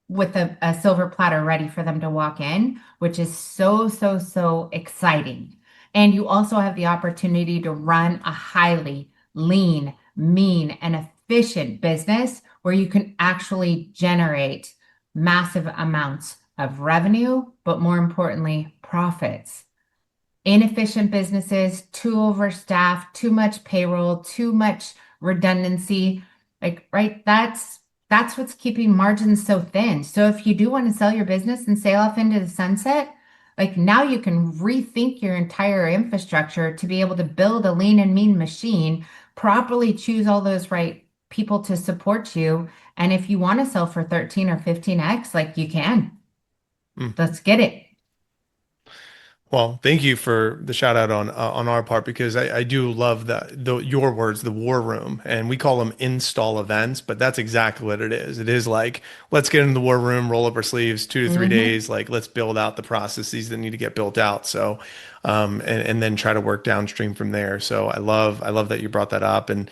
with a silver platter ready for them to walk in, which is so, so, so exciting. And you also have the opportunity to run a highly lean, mean, and efficient business where you can actually generate massive amounts of revenue, but more importantly, profits. Inefficient businesses, too overstaffed, too much payroll, too much redundancy. Like, right, that's what's keeping margins so thin. So if you do want to sell your business and sail off into the sunset, like now you can rethink your entire infrastructure to be able to build a lean and mean machine, properly choose all those right people to support you. And if you want to sell for 13 or 15x, like you can. Mm. Let's get it. Well, thank you for the shout out on our part because I do love the your words, the war room, and we call them install events, but that's exactly what it is. It is like let's get into the war room, roll up our sleeves, 2 to 3 Mhm. days, like let's build out the processes that need to get built out. So, and then try to work downstream from there. So I love that you brought that up. And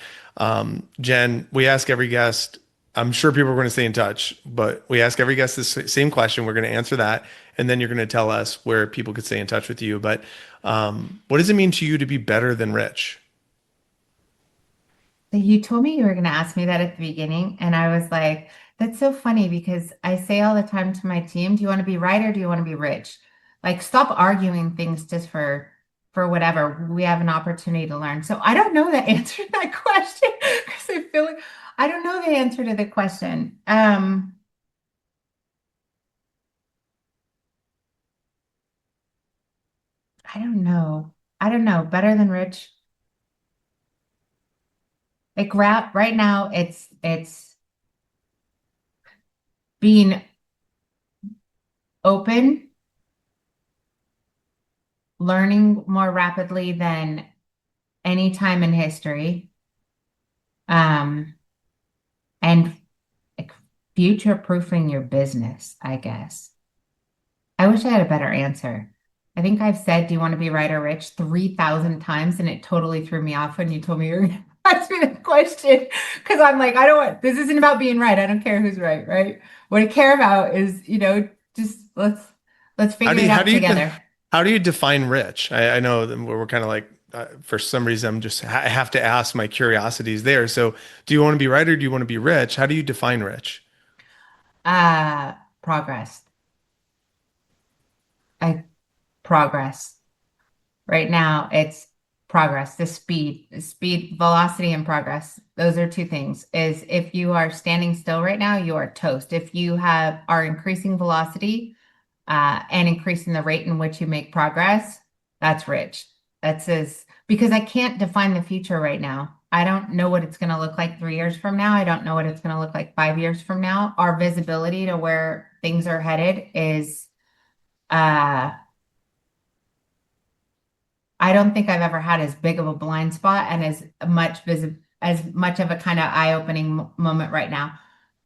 Jen, we ask every guest. I'm sure people are going to stay in touch, but we ask every guest this same question. We're going to answer that, and then you're going to tell us where people could stay in touch with you. But what does it mean to you to be better than rich? You told me you were going to ask me that at the beginning, and I was like, that's so funny because I say all the time to my team, do you want to be right or do you want to be rich? Like, stop arguing things just for whatever. We have an opportunity to learn. So I don't know the answer to that question because I feel like I don't know the answer to the question. I don't know. I don't know. Better than rich. Like right now, it's being open, learning more rapidly than any time in history, um, and like future proofing your business, I guess. I wish I had a better answer. I think I've said, do you want to be right or rich 3,000 times, and it totally threw me off when you told me you were going to ask me the question. Because I'm like, I don't want, this isn't about being right. I don't care who's right, right? What I care about is, just let's How figure do it you out together. how do you define rich? I know that we're kind of like for some reason I have to ask my curiosities there. So do you want to be right or do you want to be rich? How do you define rich? Uh, Progress. I progress. Right now, it's progress, the speed, velocity, and progress. Those are two things. Is if you are standing still right now, you are toast. If you are increasing velocity and increasing the rate in which you make progress, that's rich. That's as because I can't define the future right now. I don't know what it's going to look like 3 years from now. I don't know what it's going to look like 5 years from now. Our visibility to where things are headed is uh I don't think I've ever had as big of a blind spot and as much of a kind of eye-opening moment right now.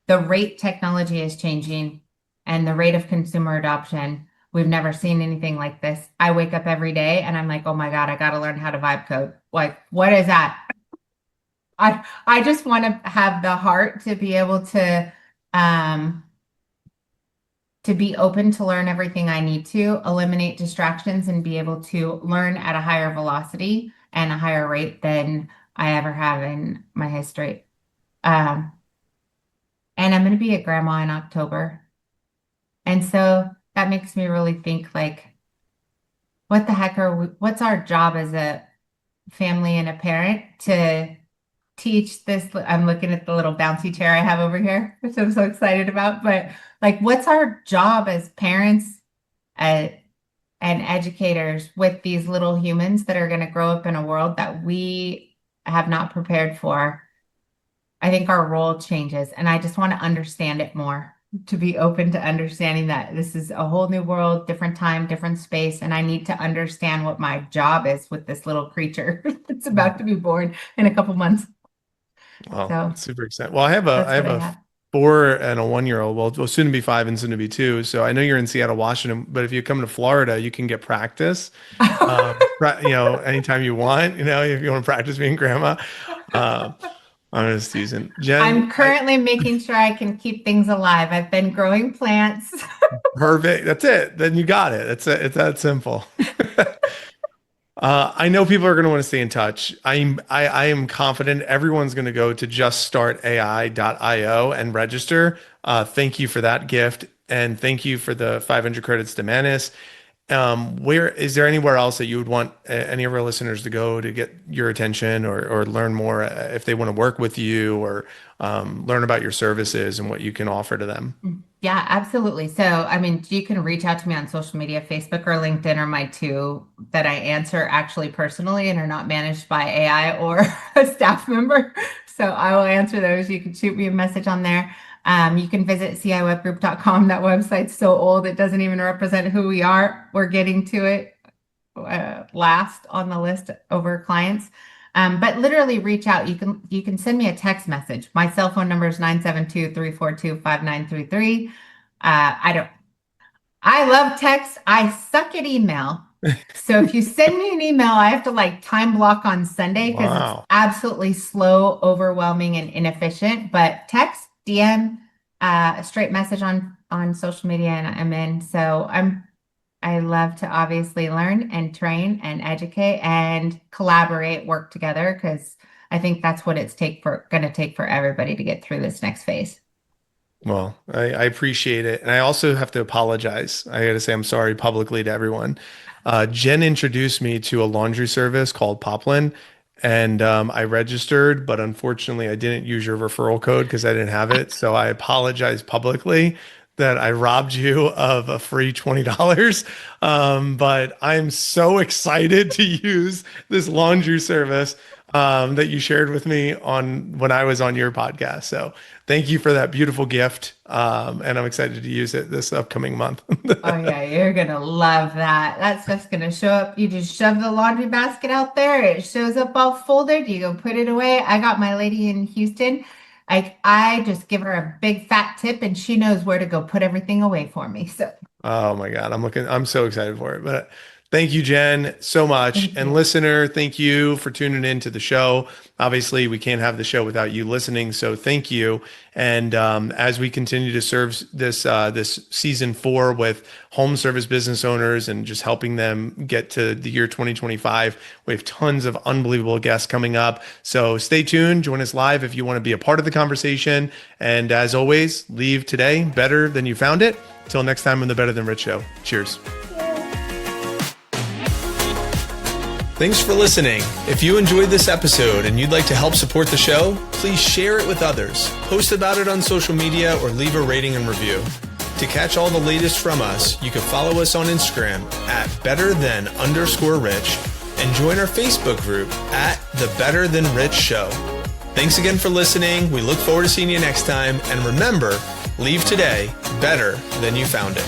The rate technology is changing and the rate of consumer adoption. We've never seen anything like this. I wake up every day and I'm like, oh my God, I got to learn how to vibe code. Like, what is that? I just want to have the heart um to be open to learn everything I need to, eliminate distractions, and be able to learn at a higher velocity and a higher rate than I ever have in my history. Um, and I'm going to be a grandma in October. And so that makes me really think like, what the heck what's our job as a family and a parent to teach this. I'm looking at the little bouncy chair I have over here, which I'm so excited about. But like, what's our job as parents uh, and educators with these little humans that are going to grow up in a world that we have not prepared for? I think our role changes, and I just want to understand it more, to be open to understanding that this is a whole new world, different time, different space, and I need to understand what my job is with this little creature that's about to be born in a couple months. Well, So that's super exciting. Well, I that's what have I a have. 4 and a 1-year-old. Well, soon to be 5 and soon to be 2. So I know you're in Seattle, Washington, but if you come to Florida, you can get practice. Anytime you want. If you want to practice being grandma. Uh, I'm just teasing, I'm Jen. currently making sure I can keep things alive. I've been growing plants. Perfect. That's it. Then you got it. It's that simple. I know people are going to want to stay in touch. I am confident everyone's going to go to juststartai.io and register. Thank you for that gift, and thank you for the 500 credits to Manus. Where is there anywhere else that you would want any of our listeners to go to get your attention or learn more if they want to work with you or learn about your services and what you can offer to them? Yeah, absolutely. So, I mean, you can reach out to me on social media. Facebook or LinkedIn are my two that I answer actually personally and are not managed by AI or a staff member. So I will answer those. You can shoot me a message on there. You can visit ciwebgroup.com. That website's so old, it doesn't even represent who we are. We're getting to it last on the list over clients. But literally reach out. You can send me a text message. My cell phone number is 972-342-5933. I love text. I suck at email. So if you send me an email, I have to like time block on Sunday because it's Wow. absolutely slow, overwhelming, and inefficient. But text, DM, a straight message on social media, and I'm in. So I love to obviously learn and train and educate and collaborate, work together, because I think that's what it's going to take for everybody to get through this next phase. Well, I appreciate it. And I also have to apologize. I got to say I'm sorry publicly to everyone. Jen introduced me to a laundry service called Poplin, and I registered, but unfortunately I didn't use your referral code because I didn't have it. So I apologize publicly that I robbed you of a free $20. But I'm so excited to use this laundry service that you shared with me on when I was on your podcast. So thank you for that beautiful gift. And I'm excited to use it this upcoming month. Oh yeah, you're gonna love that. That stuff's gonna show up. You just shove the laundry basket out there. It shows up all folded. You go put it away. I got my lady in Houston. I just give her a big fat tip and she knows where to go put everything away for me. So Oh my God, I'm so excited for it. But thank you, Jen, so much. thank And you. listener, thank you for tuning in to the show. Obviously, we can't have the show without you listening, so thank you. And as we continue to serve this season 4 with home service business owners and just helping them get to the year 2025, we have tons of unbelievable guests coming up. So stay tuned, join us live if you want to be a part of the conversation. And as always, leave today better than you found it. Till next time on the Better Than Rich Show. Cheers. Thanks for listening. If you enjoyed this episode and you'd like to help support the show, please share it with others, post about it on social media, or leave a rating and review. To catch all the latest from us, you can follow us on Instagram at betterthan_rich and join our Facebook group at the Better Than Rich Show. Thanks again for listening. We look forward to seeing you next time. And remember, leave today better than you found it.